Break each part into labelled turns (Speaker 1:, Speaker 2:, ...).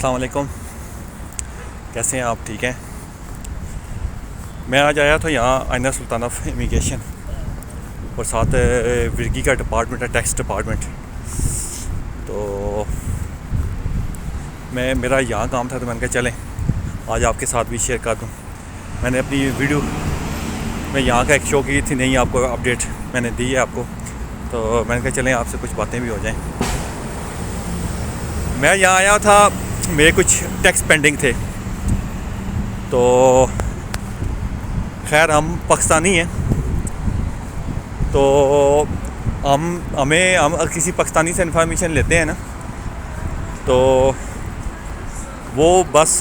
Speaker 1: अस्सलाम वालेकुम। कैसे हैं आप? ठीक हैं। मैं आज आया था यहाँ आइना सुल्तान ऑफ इमिग्रेशन और साथ विरगी का डिपार्टमेंट है, टैक्स डिपार्टमेंट। तो मेरा यहाँ काम था तो मैंने कहा चलें आज आपके साथ भी शेयर कर दूँ। मैंने अपनी वीडियो में यहाँ का एक शो की थी, नहीं आपको अपडेट मैंने दी है आपको, तो मैंने कहा चलें आपसे कुछ बातें भी हो जाएं। मैं यहाँ आया था, मेरे कुछ टैक्स पेंडिंग थे। तो खैर हम पाकिस्तानी हैं, तो हम किसी पाकिस्तानी से इन्फॉर्मेशन लेते हैं ना, तो वो बस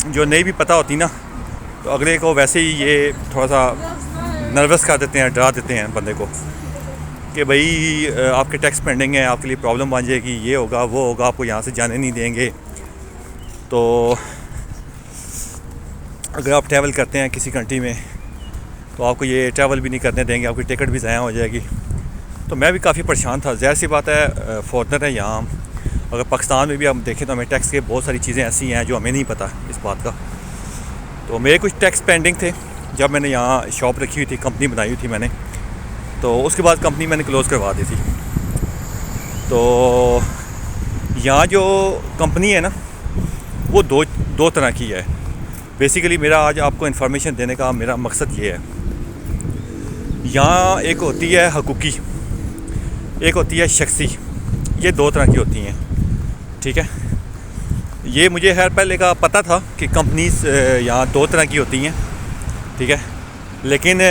Speaker 1: जो नहीं भी पता होती ना, तो अगले को वैसे ही ये थोड़ा सा नर्वस कर देते हैं, डरा देते हैं बंदे को कि भाई आपके टैक्स पेंडिंग है, आपके लिए प्रॉब्लम बन जाएगी, ये होगा वो होगा, आपको यहाँ से जाने नहीं देंगे। तो अगर आप ट्रैवल करते हैं किसी कंट्री में तो आपको ये ट्रैवल भी नहीं करने देंगे, आपकी टिकट भी ज़ाया हो जाएगी। तो मैं भी काफ़ी परेशान था। ज़ाहिर सी बात है, फॉरनर है यहाँ। अगर पाकिस्तान में भी हम देखें तो हमें टैक्स के बहुत सारी चीज़ें ऐसी हैं जो हमें नहीं पता इस बात का। तो मेरे कुछ टैक्स पेंडिंग थे जब मैंने यहाँ शॉप रखी हुई थी, कंपनी बनाई हुई थी मैंने, तो उसके बाद कंपनी मैंने क्लोज़ करवा दी थी। तो यहाँ जो कंपनी है ना, वो दो तरह की है। बेसिकली मेरा आज आपको इन्फॉर्मेशन देने का मेरा मकसद ये है, यहाँ एक होती है हकूकी, एक होती है शख्सी। ये दो तरह की होती हैं, ठीक है। ये मुझे खैर पहले का पता था कि कंपनीज यहाँ दो तरह की होती हैं, ठीक है। लेकिन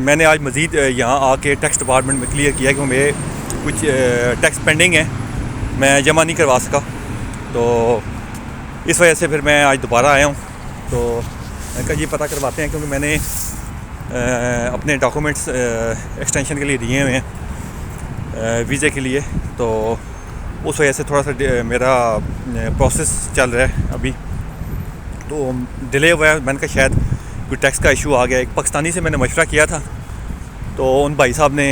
Speaker 1: मैंने आज मज़ीद यहाँ आके टैक्स डिपार्टमेंट में क्लियर किया कि मेरे कुछ टैक्स पेंडिंग है, मैं जमा नहीं करवा सका। तो इस वजह से फिर मैं आज दोबारा आया हूँ। तो मैंने कहा ये पता करवाते हैं, क्योंकि मैंने अपने डॉक्यूमेंट्स एक्सटेंशन के लिए दिए हुए हैं वीज़े के लिए। तो उस वजह से थोड़ा सा मेरा प्रोसेस चल रहा है अभी, तो डिले हुआ है। मैंने कहा शायद कोई टैक्स का इशू आ गया। एक पाकिस्तानी से मैंने मशवरा किया था, तो उन भाई साहब ने,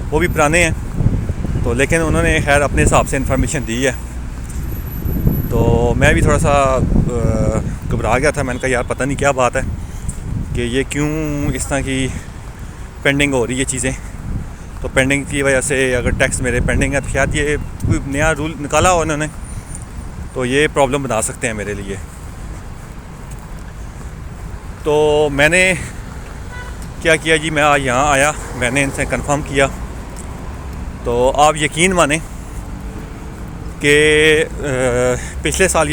Speaker 1: वो भी पुराने हैं, तो लेकिन उन्होंने खैर अपने हिसाब से इन्फॉर्मेशन दी है। तो मैं भी थोड़ा सा घबरा गया था। मैंने कहा यार पता नहीं क्या बात है कि ये क्यों इस तरह की पेंडिंग हो रही है चीज़ें। तो पेंडिंग की वजह से अगर टैक्स मेरे पेंडिंग है तो शायद ये कोई नया रूल निकाला हो उन्होंने, तो ये प्रॉब्लम बना सकते हैं मेरे लिए। तो मैंने क्या किया जी, मैं आज यहाँ आया, मैंने इनसे कंफर्म किया। तो आप यकीन माने कि पिछले साल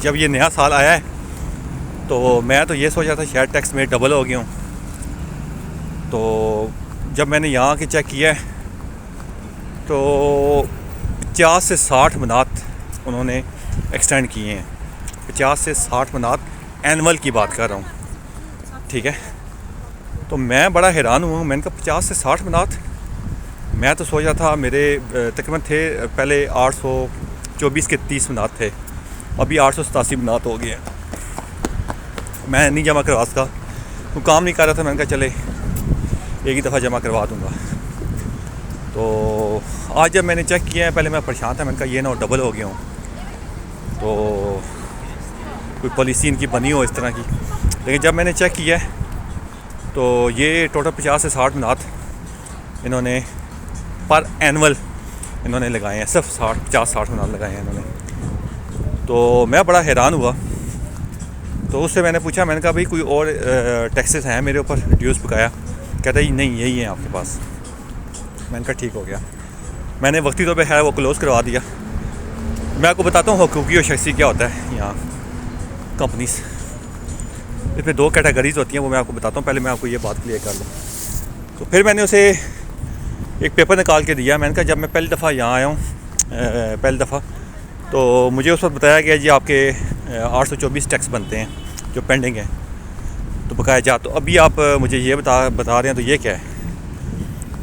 Speaker 1: जब ये नया साल आया है, तो मैं तो ये सोचा था शायद टैक्स में डबल हो गया हूँ। तो जब मैंने यहाँ के चेक किया है तो 50 से 60 मनात उन्होंने एक्सटेंड किए हैं। 50 से 60 मनात एनुअल की बात कर रहा हूँ, ठीक है। तो मैं बड़ा हैरान हुआ। मैंने कहा 50 से 60 मनात, मैं तो सोचा था मेरे तकरीबन थे पहले 824 के 30 मनात थे, अभी 887 मनात हो गए हैं। मैं नहीं जमा करवा सका, तो काम नहीं कर रहा था। मैंने कहा चले एक ही दफ़ा जमा करवा दूँगा। तो आज जब मैंने चेक किया है, पहले मैं परेशान था, मैंने कहा ये ना डबल हो गया हूँ, तो कोई पॉलिसी इनकी बनी हो इस तरह की। लेकिन जब मैंने चेक किया है तो ये टोटल 50 से 60 मनात इन्होंने पर एनुअल इन्होंने लगाए हैं, सिर्फ 50-60 मनात लगाए हैं इन्होंने। तो मैं बड़ा हैरान हुआ। तो उससे मैंने पूछा, मैंने कहा भाई कोई और टैक्सेस हैं मेरे ऊपर ड्यूज़ बकाया? कहता है नहीं यही है आपके पास। मैंने कहा ठीक हो गया। मैंने वक्ती तौर पे है वो क्लोज़ करवा दिया। मैं आपको बताता हूँ हकूकी और शख्सी क्या होता है यहाँ कंपनीज। इसमें दो कैटेगरीज होती हैं, वो मैं आपको बताता हूँ। पहले मैं आपको ये बात क्लियर कर लूँ। तो फिर मैंने उसे एक पेपर निकाल के दिया। मैंने कहा जब मैं पहली दफ़ा यहाँ आया हूँ, पहली दफ़ा, तो मुझे उस वक्त बताया गया जी आपके 824 टैक्स बनते हैं जो पेंडिंग है, तो बकाया जा। तो अभी आप मुझे ये बता रहे हैं, तो ये क्या है?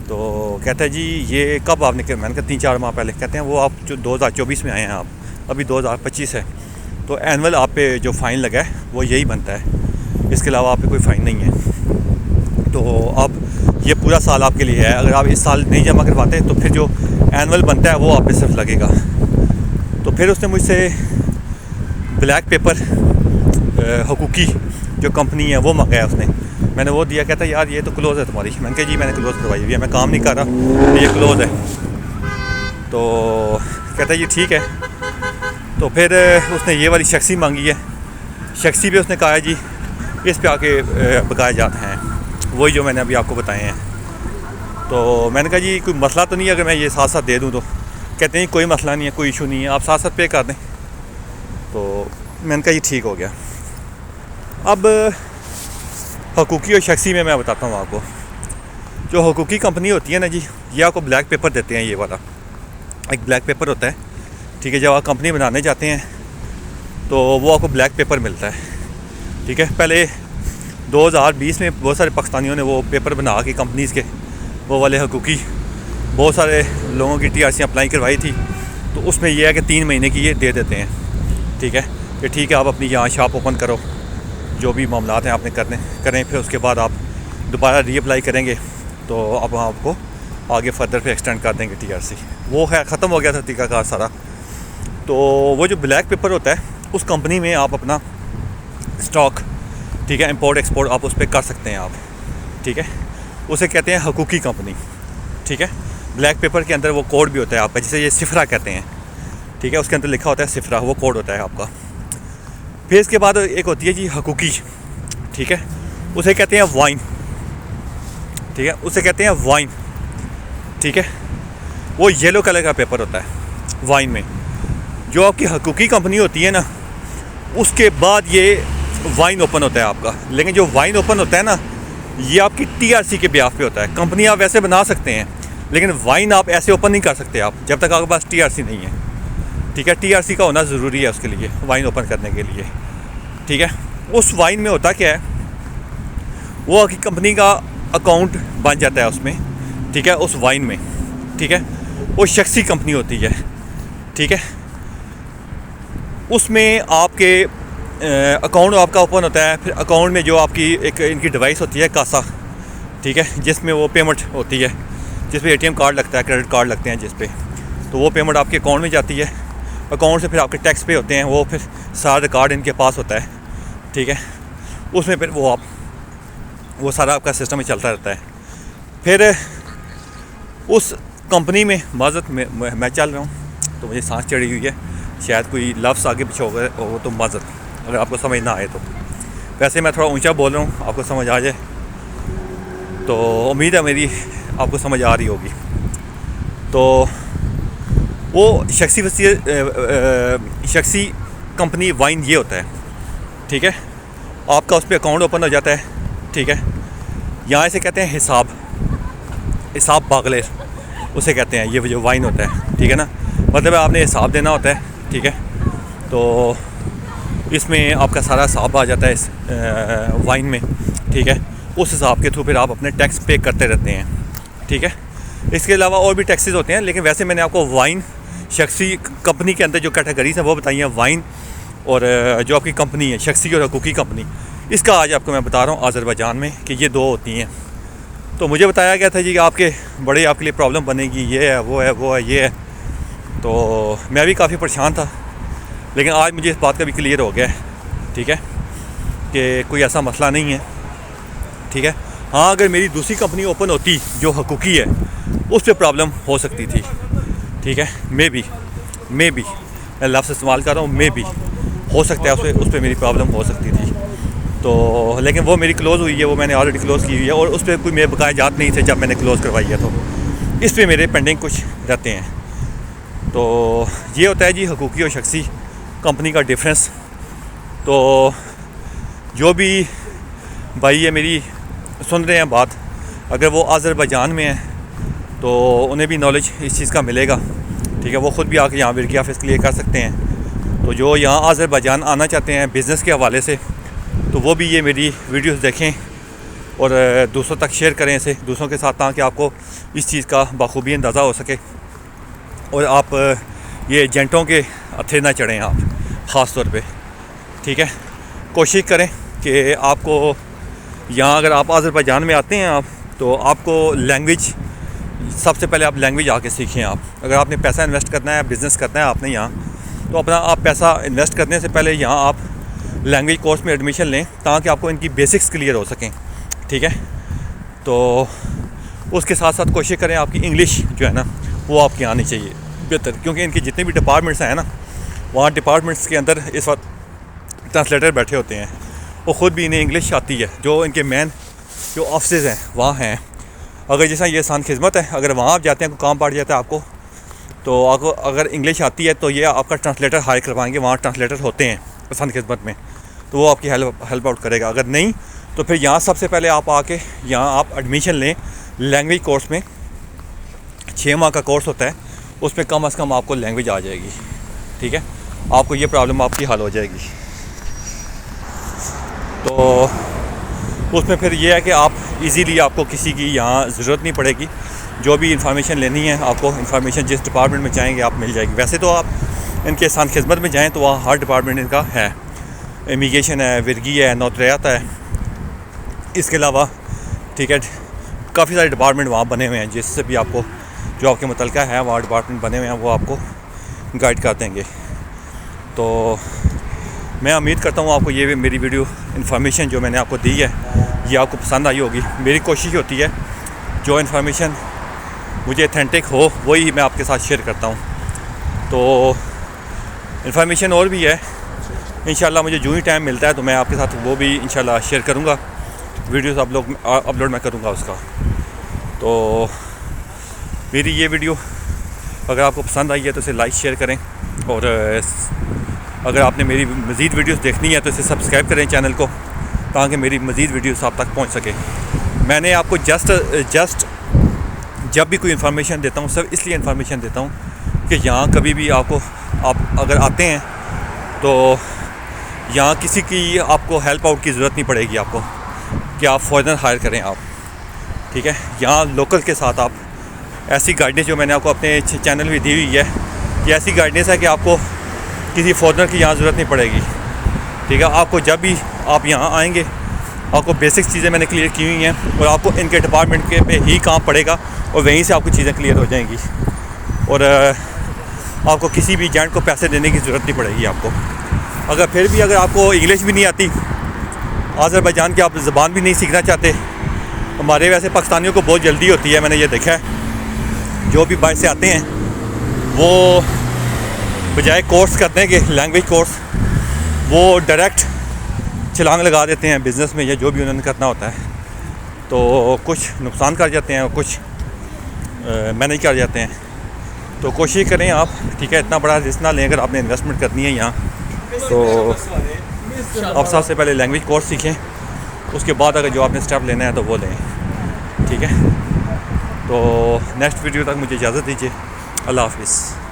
Speaker 1: तो कहता है जी ये कब आपने किया? मैंने कहा 3-4 माह पहले। कहते हैं वो आप जो 2024 में आए हैं, आप अभी 2025 है, तो एनुअल आप पे जो फ़ाइन लगा है वो यही बनता है, इसके अलावा आप पे कोई फ़ाइन नहीं है। तो अब ये पूरा साल आपके लिए है। अगर आप इस साल नहीं जमा करवाते तो फिर जो एनुअल बनता है वो आप पे सिर्फ लगेगा। तो फिर उसने मुझसे ब्लैक पेपर हकूकी जो कंपनी है वो मंगाया उसने। मैंने वो दिया, कहता यार ये तो क्लोज़ है तुम्हारी। मैंने कहा जी मैंने क्लोज़ करवाई हुई है, मैं काम नहीं कर रहा, ये क्लोज़ है। तो कहता ये ठीक है। तो फिर उसने ये वाली शख्सी मांगी है। शख्सी पे उसने कहा है जी इस पे आके बकाए जाते हैं, वही जो मैंने अभी आपको बताए हैं। तो मैंने कहा जी कोई मसला तो नहीं है अगर मैं ये साथ साथ दे दूँ तो? कहते हैं कोई मसला नहीं है, कोई इशू नहीं है, आप साथ साथ पे कर दें। तो मैंने कहा ये ठीक हो गया। अब हकूकी और शख्सी में मैं बताता हूँ आपको। जो हकूकी कंपनी होती है ना जी, ये आपको ब्लैक पेपर देते हैं। ये वाला एक ब्लैक पेपर होता है, ठीक है। जब आप कंपनी बनाने जाते हैं तो वो आपको ब्लैक पेपर मिलता है, ठीक है। पहले 2020 में बहुत सारे पाकिस्तानियों ने वो पेपर बना के कंपनीज़ के वो वाले हकूकी बहुत सारे लोगों की TRC अप्लाई करवाई थी। तो उसमें यह है कि 3 महीने की ये दे देते हैं, ठीक है। कि ठीक है आप अपनी यहाँ शॉप ओपन करो, जो भी मामलात हैं आपने करें, फिर उसके बाद आप दोबारा रीअप्लाई करेंगे तो अब आपको आगे फर्दर पे एक्सटेंड कर देंगे TRC। वो है ख़त्म हो गया था तरीक़ाकार सारा। तो वो जो ब्लैक पेपर होता है उस कंपनी में आप अपना स्टॉक, ठीक है, इंपोर्ट एक्सपोर्ट आप उस पर कर सकते हैं आप, ठीक है। उसे कहते हैं हकूकी कंपनी, ठीक है। ब्लैक पेपर के अंदर वो कोड भी होता है आपका, जिसे ये सिफरा कहते हैं, ठीक है। उसके अंदर लिखा होता है सिफरा, वो कोड होता है आपका। फिर इसके बाद एक होती है जी हकूकी, ठीक है। उसे कहते हैं वाइन, ठीक है, उसे कहते हैं वाइन, ठीक है। वो येलो कलर का पेपर होता है वाइन में। जो आपकी हकूकी कंपनी होती है ना, उसके बाद ये वाइन ओपन होता है आपका। लेकिन जो वाइन ओपन होता है ना, ये आपकी TRC के ब्याफ पे होता है। कंपनी आप वैसे बना सकते हैं, लेकिन वाइन आप ऐसे ओपन नहीं कर सकते आप जब तक आपके पास TRC नहीं है, ठीक है। TRC का होना ज़रूरी है उसके लिए, वाइन ओपन करने के लिए, ठीक है। उस वाइन में होता क्या है, वो आपकी कंपनी का अकाउंट बन जाता है उसमें, ठीक है, उस वाइन में, ठीक है। वो शख्सी कंपनी होती है, ठीक है। उसमें आपके अकाउंट आपका ओपन होता है। फिर अकाउंट में जो आपकी एक इनकी डिवाइस होती है कासा, ठीक है, जिसमें वो पेमेंट होती है, जिस पे ATM कार्ड लगता है, क्रेडिट कार्ड लगते हैं जिस पे, तो वो पेमेंट आपके अकाउंट में जाती है। अकाउंट से फिर आपके टैक्स पे होते हैं, वो फिर सारा रिकॉर्ड इनके पास होता है, ठीक है। उसमें फिर वो सारा आपका सिस्टम ही चलता रहता है। फिर उस कंपनी में माजरत में मैं चल रहा हूँ तो मुझे सांस चढ़ी हुई है, शायद कोई लफ्ज़ आगे पीछे हो तो माजरत, अगर आपको समझ ना आए तो। वैसे मैं थोड़ा ऊंचा बोल रहा हूँ, आपको समझ आ जाए तो उम्मीद है मेरी आपको समझ आ रही होगी। तो वो शख्सी कंपनी वाइन ये होता है, ठीक है। आपका उस पर अकाउंट ओपन हो जाता है, ठीक है। यहाँ से कहते हैं हिसाब बागले उसे कहते हैं, ये जो वाइन होता है, ठीक है ना। मतलब आपने हिसाब देना होता है, ठीक है। तो इसमें आपका सारा हिसाब आ जाता है इस वाइन में, ठीक है। उस हिसाब के थ्रू फिर आप अपने टैक्स पे करते रहते हैं, ठीक है। इसके अलावा और भी टैक्सेस होते हैं, लेकिन वैसे मैंने आपको वाइन शख्सी कंपनी के अंदर जो कैटेगरीज हैं वो बताई हैं, वाइन और जो आपकी कंपनी है शख्सी और हकूकी कंपनी, इसका आज आपको मैं बता रहा हूँ आज़रबाईजान में कि ये 2 होती हैं। तो मुझे बताया गया था जी कि आपके लिए प्रॉब्लम बनेगी, ये है वो है ये है। तो मैं भी काफ़ी परेशान था, लेकिन आज मुझे इस बात का भी क्लियर हो गया है, ठीक है, कि कोई ऐसा मसला नहीं है, ठीक है। हाँ, अगर मेरी दूसरी कंपनी ओपन होती जो हकूकी है, उस पर प्रॉब्लम हो सकती थी, ठीक है। मे बी मैं लफ्ज़ इस्तेमाल कर रहा हूँ, मे बी हो सकता है उस पर मेरी प्रॉब्लम हो सकती थी। तो लेकिन वो मेरी क्लोज़ हुई है, वो मैंने ऑलरेडी क्लोज़ की हुई है, और उस पर कोई मेरे बकाए जात नहीं थे जब मैंने क्लोज़ करवाई है। तो इस पर मेरे पेंडिंग कुछ रहते हैं। तो ये होता है जी हकूकी और शख्सी कंपनी का डिफरेंस। तो जो भी भाई ये मेरी सुन रहे हैं बात, अगर वो आज़रबाईजान में है तो उन्हें भी नॉलेज इस चीज़ का मिलेगा, ठीक है। वो ख़ुद भी आके यहाँ वर्की ऑफिस क्लियर कर सकते हैं। तो जो यहाँ आज़रबाईजान आना चाहते हैं बिज़नेस के हवाले से, तो वो भी ये मेरी वीडियोस देखें और दूसरों तक शेयर करें इसे दूसरों के साथ, ताकि आपको इस चीज़ का बखूबी अंदाज़ा हो सके और आप ये एजेंटों के हथे ना चढ़ें आप ख़ास तौर पे, ठीक है। कोशिश करें कि आपको यहाँ अगर आप आज़रबाईजान में आते हैं आप, तो आपको लैंग्वेज सबसे पहले आप लैंग्वेज आके सीखें आप। अगर आपने पैसा इन्वेस्ट करना है, बिज़नेस करना है आपने यहाँ, तो अपना आप पैसा इन्वेस्ट करने से पहले यहाँ आप लैंग्वेज कोर्स में एडमिशन लें ताकि आपको इनकी बेसिक्स क्लियर हो सकें, ठीक है। तो उसके साथ साथ कोशिश करें आपकी इंग्लिश जो है ना वो आपकी आनी चाहिए बेहतर, क्योंकि इनके जितने भी डिपार्टमेंट्स हैं ना, वहाँ डिपार्टमेंट्स के अंदर इस वक्त ट्रांसलेटर बैठे होते हैं, वो ख़ुद भी इन्हें इंग्लिश आती है। जो इनके मेन जो ऑफिस हैं वहाँ हैं, अगर जैसा ये सान खिदमत है, अगर वहाँ आप जाते हैं, कोई काम पड़ जाता है आपको, तो आपको अगर इंग्लिश आती है तो ये आपका ट्रांसलेटर हायर करवाएंगे, वहाँ ट्रांसलेटर होते हैं सान खिदमत में, तो वो आपकी हेल्प आउट करेगा। अगर नहीं तो फिर यहाँ सबसे पहले आप आके यहाँ आप एडमिशन लें लैंग्वेज कोर्स में। 6 माह का कोर्स होता है, उसमें कम से कम आपको लैंग्वेज आ जाएगी, ठीक है। आपको ये प्रॉब्लम आपकी हल हो जाएगी। तो उसमें फिर ये है कि आप इजीली आपको किसी की यहाँ ज़रूरत नहीं पड़ेगी, जो भी इंफॉर्मेशन लेनी है आपको इंफॉर्मेशन जिस डिपार्टमेंट में चाहेंगे आप मिल जाएगी। वैसे तो आप इनके सान खिदमत में जाएँ तो वहाँ हर डिपार्टमेंट इनका है, इमिग्रेशन है, विरगी है, नौतरियात है, इसके अलावा ठीक है काफ़ी सारे डिपार्टमेंट वहाँ बने हुए हैं, जिससे भी आपको जो आपके मुतलका है वहाँ डिपार्टमेंट बने हुए हैं, वो आपको गाइड कर देंगे। तो मैं उम्मीद करता हूँ आपको ये मेरी वीडियो इन्फॉर्मेशन जो मैंने आपको दी है ये आपको पसंद आई होगी। मेरी कोशिश होती है जो इन्फॉर्मेशन मुझे ऑथेंटिक हो वही मैं आपके साथ शेयर करता हूँ। तो इन्फॉर्मेशन और भी है, इंशाल्लाह मुझे जो ही टाइम मिलता है तो मैं आपके साथ वो भी इंशाल्लाह शेयर करूँगा, वीडियोस अपलोड मैं करूँगा उसका। तो मेरी ये वीडियो अगर आपको पसंद आई है तो इसे लाइक शेयर करें, और अगर आपने मेरी मज़ीद वीडियोस देखनी है तो इसे सब्सक्राइब करें चैनल को, ताकि मेरी मज़ीद वीडियोस आप तक पहुंच सके। मैंने आपको जस्ट जब भी कोई इन्फॉर्मेशन देता हूँ सिर्फ इसलिए इन्फॉर्मेशन देता हूँ कि यहाँ कभी भी आप अगर आते हैं तो यहाँ किसी की आपको हेल्प आउट की ज़रूरत नहीं पड़ेगी आपको कि आप फॉरेनर हायर करें आप, ठीक है। यहाँ लोकल के साथ आप ऐसी गाइडेंस जो मैंने आपको अपने चैनल में दी हुई है, ये ऐसी गाइडेंस है कि आपको किसी फॉरेनर की यहाँ ज़रूरत नहीं पड़ेगी, ठीक है। आपको जब भी आप यहाँ आएंगे आपको बेसिक चीज़ें मैंने क्लियर की हुई हैं, और आपको इनके डिपार्टमेंट के पे ही काम पड़ेगा और वहीं से आपको चीज़ें क्लियर हो जाएंगी, और आपको किसी भी एजेंट को पैसे देने की ज़रूरत नहीं पड़ेगी आपको। अगर फिर भी अगर आपको इंग्लिश भी नहीं आती, अज़रबैजान की आप ज़बान भी नहीं सीखना चाहते, हमारे वैसे पाकिस्तानियों को बहुत जल्दी होती है, मैंने ये देखा है। जो भी बाहर से आते हैं वो बजाय कोर्स करने के लैंग्वेज कोर्स वो डायरेक्ट छलांग लगा देते हैं बिज़नेस में या जो भी उन्होंने करना होता है, तो कुछ नुकसान कर जाते हैं और कुछ मैनेज कर जाते हैं। तो कोशिश करें आप, ठीक है, इतना बड़ा रिस्क ना लें। अगर आपने इन्वेस्टमेंट करनी है यहाँ तो आप सबसे पहले लैंग्वेज कोर्स सीखें, उसके बाद अगर जो आपने स्टेप लेना है तो वो लें, ठीक है। तो नेक्स्ट वीडियो तक मुझे इजाज़त दीजिए। अल्लाह हाफ़िज़।